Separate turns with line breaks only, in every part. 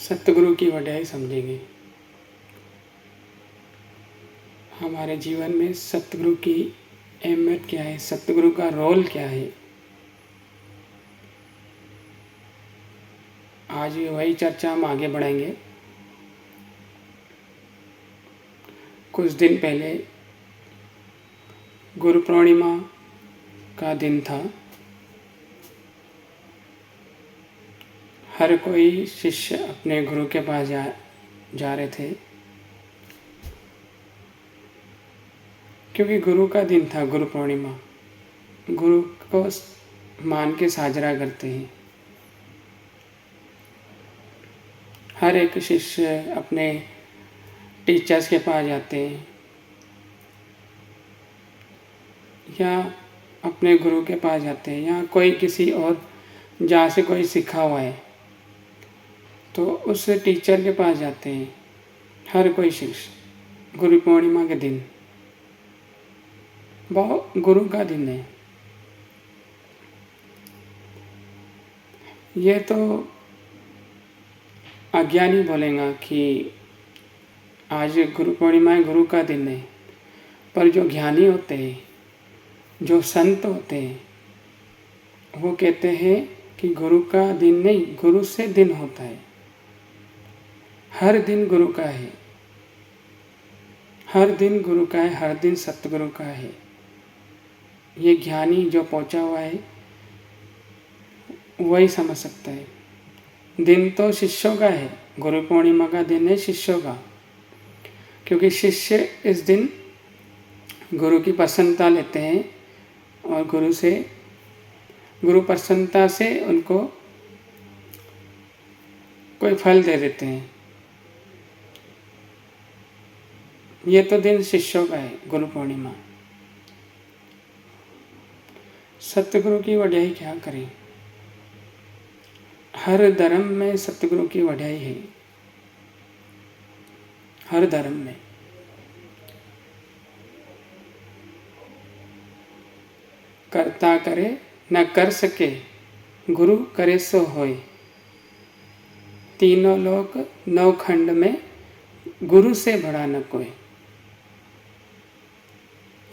सतगुरु की वड्याई समझेंगे। हमारे जीवन में सतगुरु की अहमियत क्या है, सतगुरु का रोल क्या है, आज भी वही चर्चा हम आगे बढ़ाएंगे। कुछ दिन पहले गुरु पूर्णिमा का दिन था। हर कोई शिष्य अपने गुरु के पास जा रहे थे, क्योंकि गुरु का दिन था। गुरु पूर्णिमा गुरु को मान के साजरा करते हैं। हर एक शिष्य अपने टीचर्स के पास जाते हैं या अपने गुरु के पास जाते हैं, या कोई किसी और जहाँ से कोई सीखा हुआ है तो उस टीचर के पास जाते हैं। हर कोई शिष्य गुरु पूर्णिमा के दिन, बहुत गुरु का दिन है। ये तो अज्ञानी बोलेगा कि आज गुरु पूर्णिमा गुरु का दिन है, पर जो ज्ञानी होते हैं, जो संत होते हैं, वो कहते हैं कि गुरु का दिन नहीं, गुरु से दिन होता है। हर दिन गुरु का है, हर दिन गुरु का है, हर दिन सतगुरु का है। ये ज्ञानी जो पहुंचा हुआ है वही समझ सकता है। दिन तो शिष्यों का है, गुरु पूर्णिमा का दिन है शिष्यों का, क्योंकि शिष्य इस दिन गुरु की प्रसन्नता लेते हैं और गुरु प्रसन्नता से उनको कोई फल दे देते हैं। ये तो दिन शिष्यों का है, गुरु पूर्णिमा। सतगुरु की वड्याई क्या करें। हर धर्म में सतगुरु की वड्याई है, हर धर्म में। करता करे न कर सके, गुरु करे सो होय। तीनों लोक नौ खंड में, गुरु से बड़ा न कोई।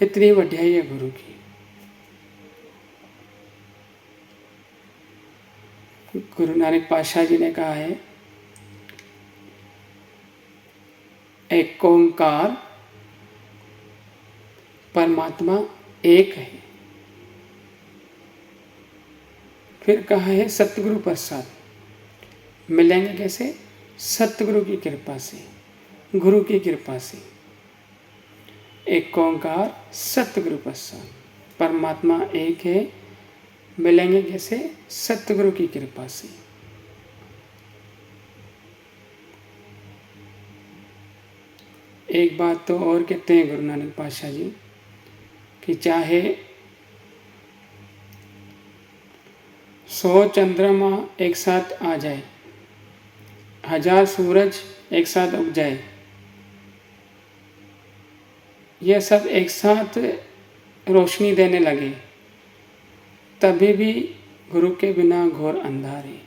इतनी वड्याई है गुरु की। गुरु नानक पातशाह जी ने कहा है, एक ओंकार परमात्मा एक है। फिर कहा है सतगुरु प्रसाद। मिलेंगे कैसे? सतगुरु की कृपा से, गुरु की कृपा से। एक ओंकार सतगुरु प्रसाद, परमात्मा एक है। मिलेंगे कैसे? सतगुरु की कृपा से। एक बात तो और कहते हैं गुरु नानक पातशाह जी कि चाहे 100 चंद्रमा एक साथ आ जाए, 1000 सूरज एक साथ उग जाए, यह सब एक साथ रोशनी देने लगे, तभी भी गुरु के बिना घोर अंधार है।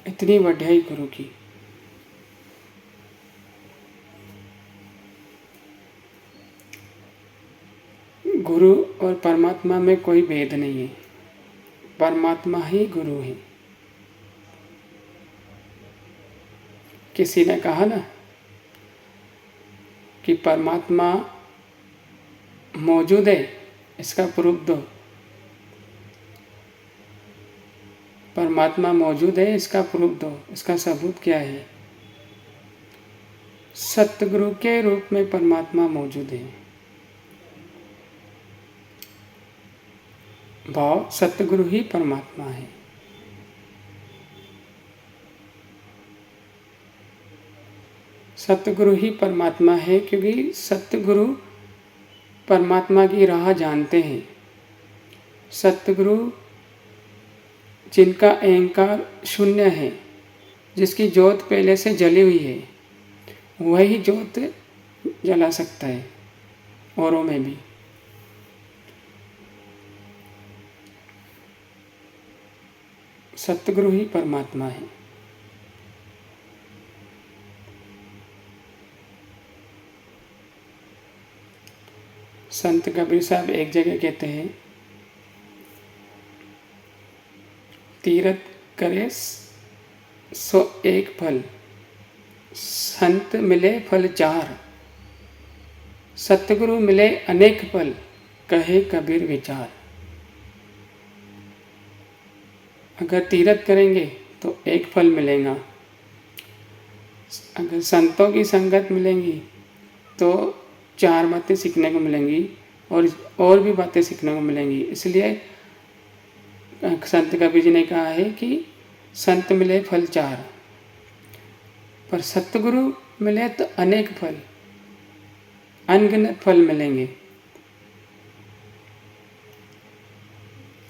इतनी वड्याई गुरु की। गुरु और परमात्मा में कोई भेद नहीं है, परमात्मा ही गुरु है। किसी ने कहा ना कि परमात्मा मौजूद है, इसका प्रूफ दो। परमात्मा मौजूद है, इसका प्रूफ दो। इसका सबूत क्या है? सतगुरु के रूप में परमात्मा मौजूद है। भाव सतगुरु ही परमात्मा है। सतगुरु ही परमात्मा है, क्योंकि सतगुरु परमात्मा की राह जानते हैं। सतगुरु जिनका अहंकार शून्य है, जिसकी ज्योत पहले से जली हुई है, वही ज्योत जला सकता है औरों में भी। सतगुरु ही परमात्मा है। संत कबीर साहब एक जगह कहते हैं, तीरथ करे सो एक फल, संत मिले फल चार, सतगुरु मिले अनेक फल, कहे कबीर विचार। अगर तीरथ करेंगे तो एक फल मिलेगा, अगर संतों की संगत मिलेंगी तो चार बातें सीखने को मिलेंगी और भी बातें सीखने को मिलेंगी। इसलिए संत कबीर जी ने कहा है कि संत मिले फल चार, पर सतगुरु मिले तो अनेक फल, अनगिनत फल मिलेंगे,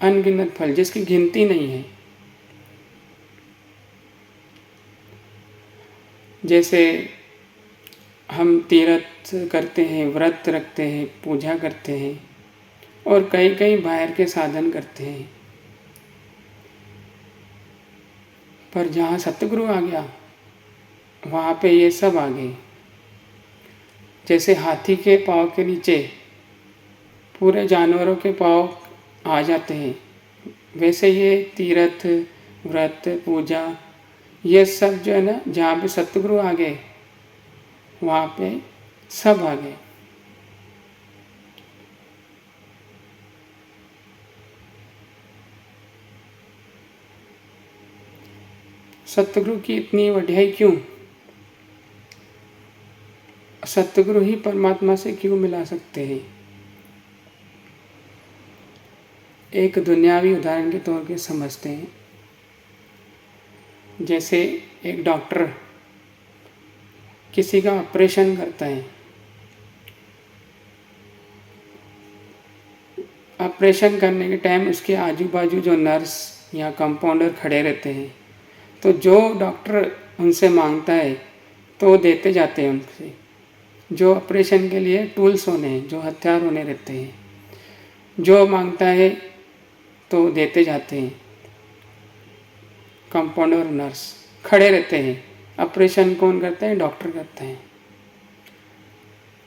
अनगिनत फल जिसकी गिनती नहीं है। जैसे हम तीर्थ करते हैं, व्रत रखते हैं, पूजा करते हैं और कई कई बाहर के साधन करते हैं, पर जहाँ सतगुरु आ गया वहाँ पे ये सब आ गए। जैसे हाथी के पाँव के नीचे पूरे जानवरों के पाँव आ जाते हैं, वैसे ये तीर्थ, व्रत, पूजा, ये सब जो है ना, जहाँ पे सतगुरु आ गए वहाँ पे सब आ गए। सतगुरु की इतनी वड्याई क्यों? सतगुरु ही परमात्मा से क्यों मिला सकते हैं? एक दुनियावी उदाहरण के तौर पे समझते हैं। जैसे एक डॉक्टर किसी का ऑपरेशन करता है, ऑपरेशन करने के टाइम उसके आजू बाजू जो नर्स या कंपाउंडर खड़े रहते हैं, तो जो डॉक्टर उनसे मांगता है तो देते जाते हैं उनसे। जो ऑपरेशन के लिए टूल्स होने हैं, जो हथियार होने रहते हैं, जो मांगता है तो देते जाते हैं। कंपाउंडर और नर्स खड़े रहते हैं। ऑपरेशन कौन करता है? डॉक्टर करता है,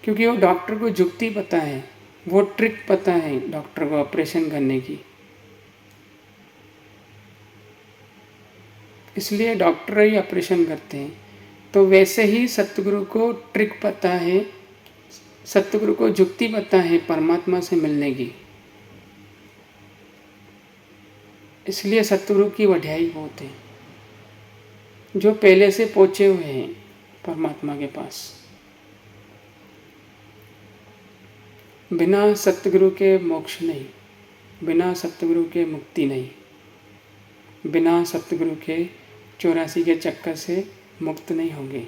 क्योंकि वो डॉक्टर को जुक्ति पता है, वो ट्रिक पता है डॉक्टर को ऑपरेशन करने की। इसलिए डॉक्टर ही ऑपरेशन करते हैं। तो वैसे ही सतगुरु को ट्रिक पता है, सतगुरु को जुक्ति पता है परमात्मा से मिलने की। इसलिए सतगुरु की वड्याई बहुत है, जो पहले से पहुंचे हुए हैं परमात्मा के पास। बिना सतगुरु के मोक्ष नहीं, बिना सतगुरु के मुक्ति नहीं, बिना सतगुरु के 84 के चक्कर से मुक्त नहीं होंगे।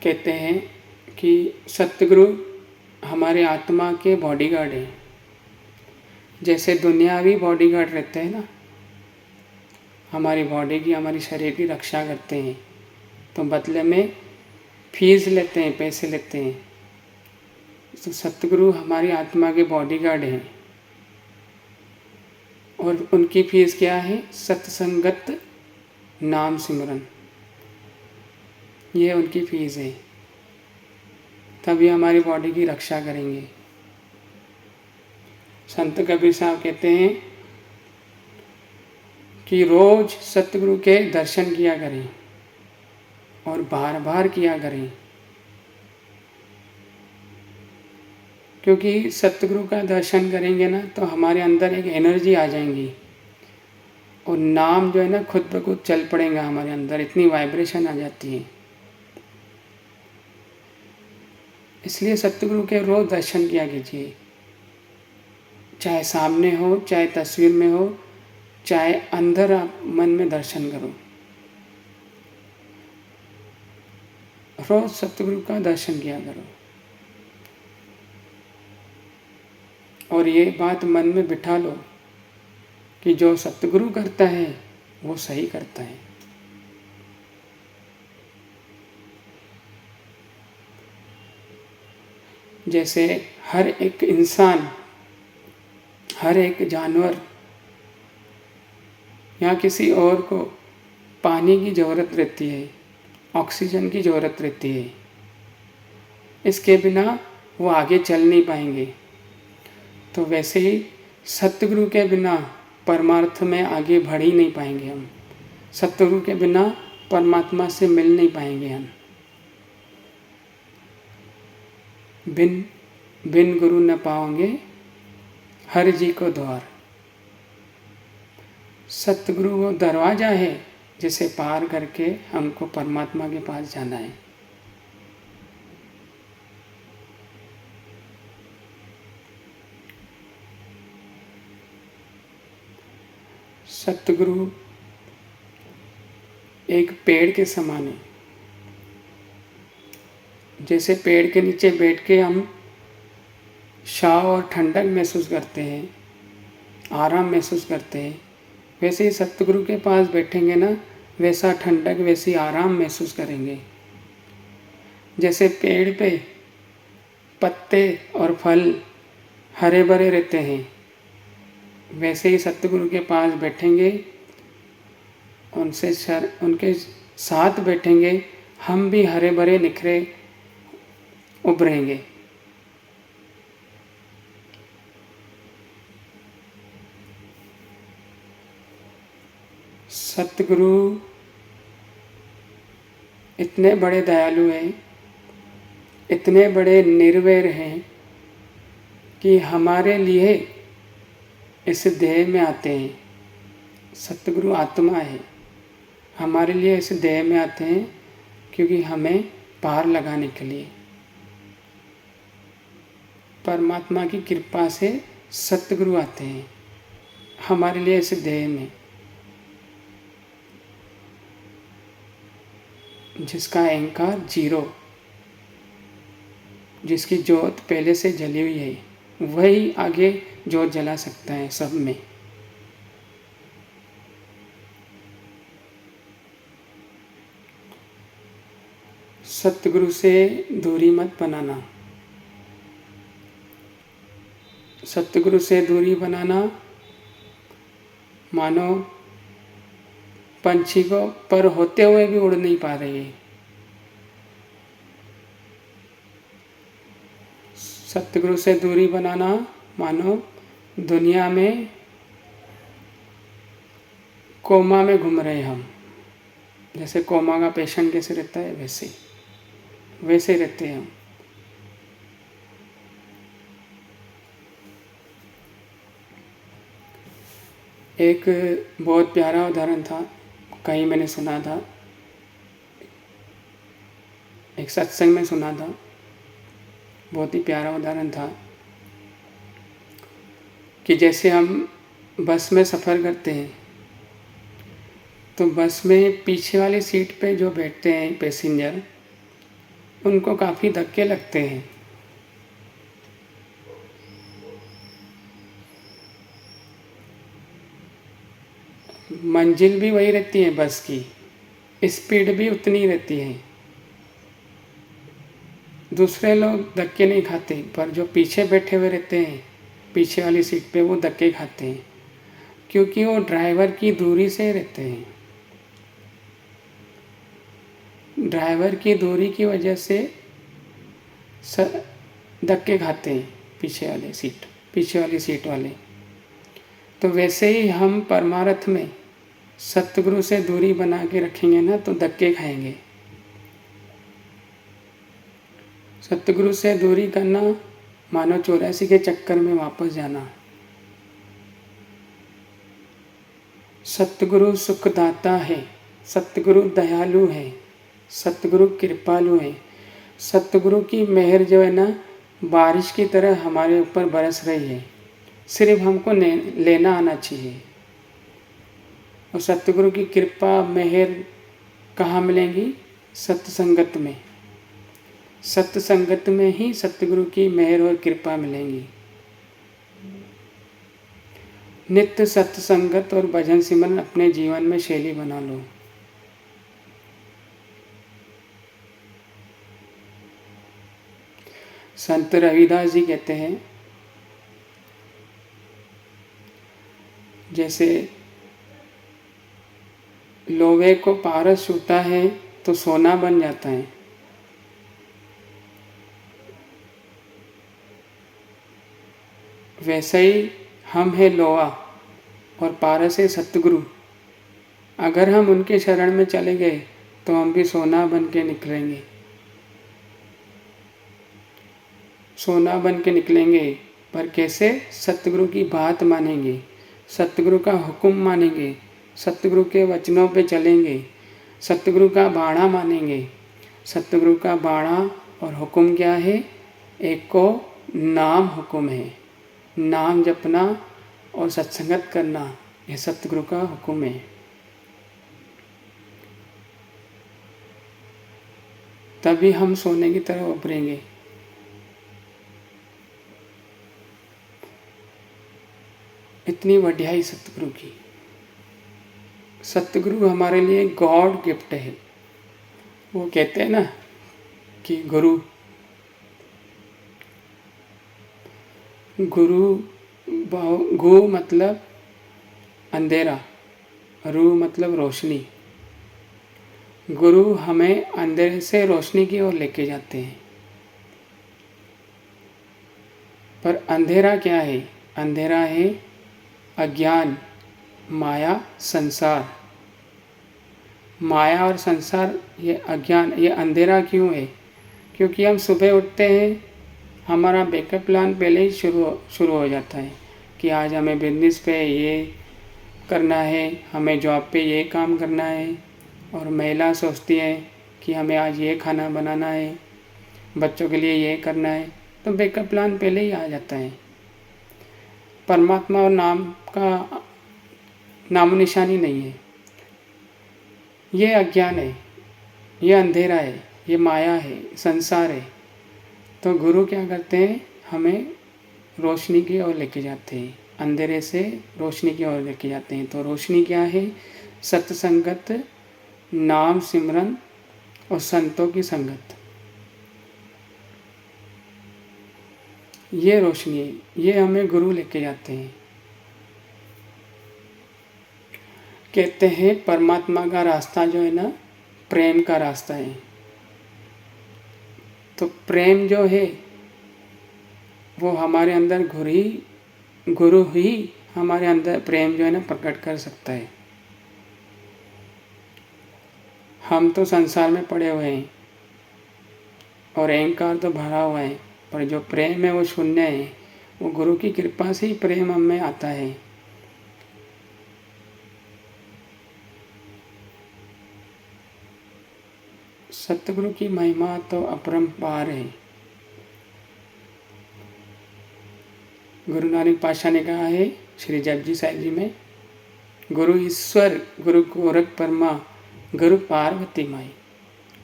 कहते हैं कि सतगुरु हमारे आत्मा के बॉडीगार्ड हैं। जैसे दुनियावी बॉडीगार्ड रहते हैं ना, हमारी बॉडी की, हमारी शरीर की रक्षा करते हैं, तो बदले में फीस लेते हैं, पैसे लेते हैं। तो सतगुरु हमारी आत्मा के बॉडीगार्ड हैं और उनकी फीस क्या है? सत्संगत नाम सिमरन, ये उनकी फीस है। तभी हमारी बॉडी की रक्षा करेंगे। संत कबीर साहब कहते हैं कि रोज सतगुरु के दर्शन किया करें और बार बार किया करें, क्योंकि सतगुरु का दर्शन करेंगे ना तो हमारे अंदर एक एनर्जी आ जाएंगी और नाम जो है ना खुद ब खुद चल पड़ेगा हमारे अंदर, इतनी वाइब्रेशन आ जाती है। इसलिए सतगुरु के रोज दर्शन किया कीजिए, चाहे सामने हो, चाहे तस्वीर में हो, चाहे अंदर आप मन में दर्शन करो। रोज सतगुरु का दर्शन किया करो और ये बात मन में बिठा लो कि जो सतगुरु करता है वो सही करता है। जैसे हर एक इंसान, हर एक जानवर या किसी और को पानी की ज़रूरत रहती है, ऑक्सीजन की ज़रूरत रहती है। इसके बिना वो आगे चल नहीं पाएंगे। तो वैसे ही सतगुरु के बिना परमार्थ में आगे बढ़ ही नहीं पाएंगे हम। सतगुरु के बिना परमात्मा से मिल नहीं पाएंगे हम। बिन गुरु न पाओगे हर जी को द्वार। सतगुरु वो दरवाज़ा है जिसे पार करके हमको परमात्मा के पास जाना है। सतगुरु एक पेड़ के समान है। जैसे पेड़ के नीचे बैठ के हम छाँव और ठंडक महसूस करते हैं, आराम महसूस करते हैं, वैसे ही सतगुरु के पास बैठेंगे ना, वैसा ठंडक, वैसी आराम महसूस करेंगे। जैसे पेड़ पे पत्ते और फल हरे भरे रहते हैं, वैसे ही सतगुरु के पास बैठेंगे, उनके साथ बैठेंगे, हम भी हरे भरे निखरे उभरेंगे। सतगुरु इतने बड़े दयालु हैं, इतने बड़े निर्वैर हैं कि हमारे लिए इस देह में आते हैं। सतगुरु आत्मा है, हमारे लिए इस देह में आते हैं क्योंकि हमें पार लगाने के लिए। परमात्मा की कृपा से सतगुरु आते हैं हमारे लिए इस देह में, जिसका अहंकार जीरो, जिसकी ज्योत पहले से जली हुई है, वही आगे ज्योत जला सकता है सब में। सतगुरु से दूरी मत बनाना। सतगुरु से दूरी बनाना मानो पंछी को पर होते हुए भी उड़ नहीं पा रही है। सतगुरु से दूरी बनाना मानो दुनिया में कोमा में घूम रहे हम। जैसे कोमा का पेशेंट कैसे रहता है, वैसे रहते हैं हम। एक बहुत प्यारा उदाहरण था, कहीं मैंने सुना था, एक सत्संग में सुना था, बहुत ही प्यारा उदाहरण था कि जैसे हम बस में सफ़र करते हैं तो बस में पीछे वाली सीट पे जो बैठते हैं पैसेंजर, उनको काफ़ी धक्के लगते हैं। मंजिल भी वही रहती है, बस की स्पीड भी उतनी रहती है। दूसरे लोग धक्के नहीं खाते, पर जो पीछे बैठे हुए रहते हैं पीछे वाली सीट पे, वो धक्के खाते हैं क्योंकि वो ड्राइवर की दूरी से रहते हैं। ड्राइवर की दूरी की वजह से धक्के खाते हैं पीछे वाली सीट वाले। तो वैसे ही हम परमार्थ में सतगुरु से दूरी बना के रखेंगे ना, तो धक्के खाएंगे। सतगुरु से दूरी करना मानो 84 के चक्कर में वापस जाना। सतगुरु सुखदाता है, सतगुरु दयालु है, सतगुरु कृपालु है। सतगुरु की मेहर जो है ना, बारिश की तरह हमारे ऊपर बरस रही है, सिर्फ हमको लेना आना चाहिए। और सतगुरु की कृपा मेहर कहाँ मिलेंगी? सत्संगत में। सत्संगत में ही सतगुरु की मेहर और कृपा मिलेंगी। नित्य सत्संगत और भजन सिमरन अपने जीवन में शैली बना लो। संत रविदास जी कहते हैं, जैसे लोहे को पारस छूता है तो सोना बन जाता है, वैसे ही हम है लोहा और पारस है सतगुरु। अगर हम उनके शरण में चले गए तो हम भी सोना बन के निकलेंगे, सोना बन के निकलेंगे। पर कैसे? सतगुरु की बात मानेंगे, सतगुरु का हुक्म मानेंगे, सतगुरु के वचनों पे चलेंगे, सतगुरु का बाणा मानेंगे। सतगुरु का बाणा और हुक्म क्या है? एक को नाम हुक्म है, नाम जपना और सत्संगत करना, यह सतगुरु का हुक्म है। तभी हम सोने की तरह उभरेंगे। इतनी वड्याई सतगुरु की। सतगुरु हमारे लिए गॉड गिफ्ट है। वो कहते हैं ना कि गुरु गु मतलब अंधेरा, रू मतलब रोशनी। गुरु हमें अंधेरे से रोशनी की ओर लेके जाते हैं। पर अंधेरा क्या है? अंधेरा है अज्ञान, माया, संसार। माया और संसार, ये अज्ञान, ये अंधेरा क्यों है? क्योंकि हम सुबह उठते हैं, हमारा बैकअप प्लान पहले ही शुरू हो जाता है कि आज हमें बिजनेस पे ये करना है, हमें जॉब पे ये काम करना है। और महिला सोचती है कि हमें आज ये खाना बनाना है, बच्चों के लिए ये करना है, तो बैकअप प्लान पहले ही आ जाता है। परमात्मा और नाम का नामो निशानी नहीं है। ये अज्ञान है, ये अंधेरा है, ये माया है, संसार है। तो गुरु क्या करते हैं? हमें रोशनी की ओर लेके जाते हैं, अंधेरे से रोशनी की ओर लेके जाते हैं। तो रोशनी क्या है? सत्संगत, नाम सिमरन और संतों की संगत, ये रोशनी है, ये हमें गुरु लेके जाते हैं। कहते हैं परमात्मा का रास्ता जो है ना, प्रेम का रास्ता है। तो प्रेम जो है वो हमारे अंदर गुरु ही हमारे अंदर प्रेम जो है ना प्रकट कर सकता है। हम तो संसार में पड़े हुए हैं और अहंकार तो भरा हुआ है, पर जो प्रेम है वो शून्य है। वो गुरु की कृपा से ही प्रेम हम में आता है। सतगुरु की महिमा तो अपरंपार है। गुरु नानक पातशाह ने कहा है श्री जपजी साहिब जी में, गुरु ईश्वर, गुरु गोरख परमा, गुरु पार्वती माई।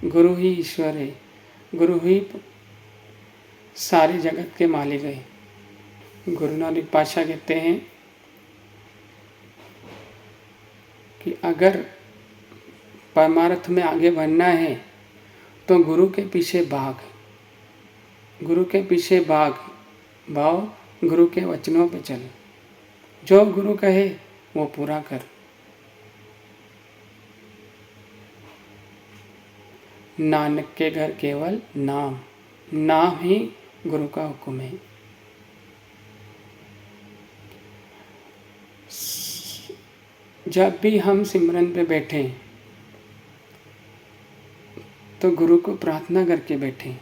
गुरु ही ईश्वर है, गुरु ही सारे जगत के मालिक है। गुरु नानक पातशाह कहते हैं कि अगर परमार्थ में आगे बढ़ना है तो गुरु के पीछे भाग, गुरु के पीछे भाव, गुरु के वचनों पे चल, जो गुरु कहे वो पूरा कर। नानक के घर केवल नाम, नाम ही गुरु का हुक्म है। जब भी हम सिमरन पे बैठे तो गुरु को प्रार्थना करके बैठे,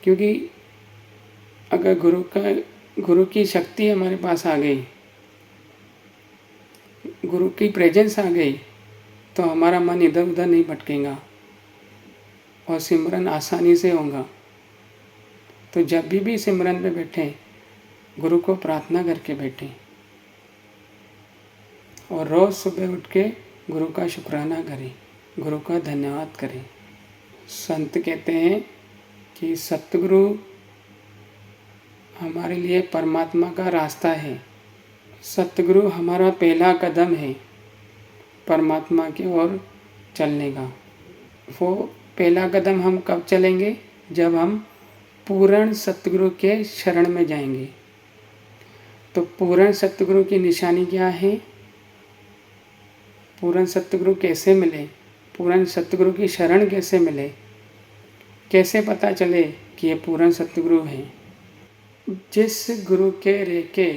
क्योंकि अगर गुरु की शक्ति हमारे पास आ गई, गुरु की प्रेजेंस आ गई, तो हमारा मन इधर उधर नहीं भटकेगा और सिमरन आसानी से होगा। तो जब भी सिमरन पे बैठे, गुरु को प्रार्थना करके बैठे और रोज़ सुबह उठ के गुरु का शुक्राना करें, गुरु का धन्यवाद करें। संत कहते हैं कि सतगुरु हमारे लिए परमात्मा का रास्ता है। सतगुरु हमारा पहला कदम है परमात्मा की ओर चलने का। वो पहला कदम हम कब चलेंगे? जब हम पूर्ण सतगुरु के शरण में जाएंगे। तो पूर्ण सतगुरु की निशानी क्या है? पूर्ण सतगुरु कैसे मिले? पूर्ण सतगुरु की शरण कैसे मिले? कैसे पता चले कि ये पूर्ण सतगुरु हैं? जिस गुरु के रेखे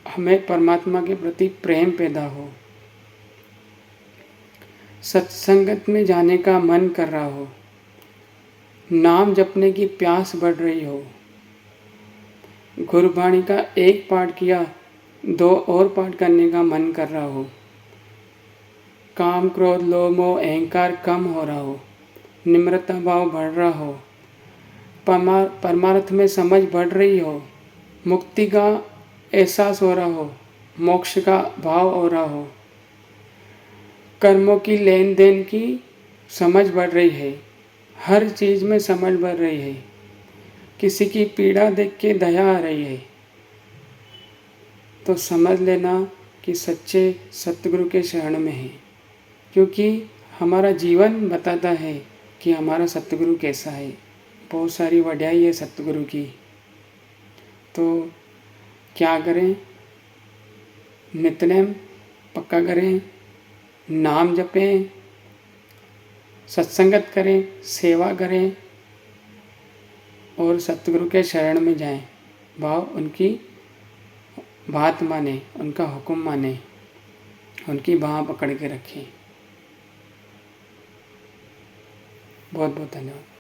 हमें परमात्मा के प्रति प्रेम पैदा हो, सत्संगत में जाने का मन कर रहा हो, नाम जपने की प्यास बढ़ रही हो, गुरबाणी का एक पाठ किया 2 और पाठ करने का मन कर रहा हो, काम क्रोध लोभ मोह अहंकार कम हो रहा हो, निम्रता भाव बढ़ रहा हो, परमार्थ में समझ बढ़ रही हो, मुक्ति का एहसास हो रहा हो, मोक्ष का भाव हो रहा हो, कर्मों की लेन देन की समझ बढ़ रही है, हर चीज़ में समझ बढ़ रही है, किसी की पीड़ा देख के दया आ रही है, तो समझ लेना कि सच्चे सतगुरु के शरण में है। क्योंकि हमारा जीवन बताता है कि हमारा सतगुरु कैसा है। बहुत सारी वड्याई है सतगुरु की। तो क्या करें? नित्यनेम पक्का करें, नाम जपें, सत्संगत करें, सेवा करें और सतगुरु के शरण में जाएं। भाव उनकी बात माने, उनका हुक्म माने, उनकी बाँह पकड़ के रखें। बहुत बहुत धन्यवाद।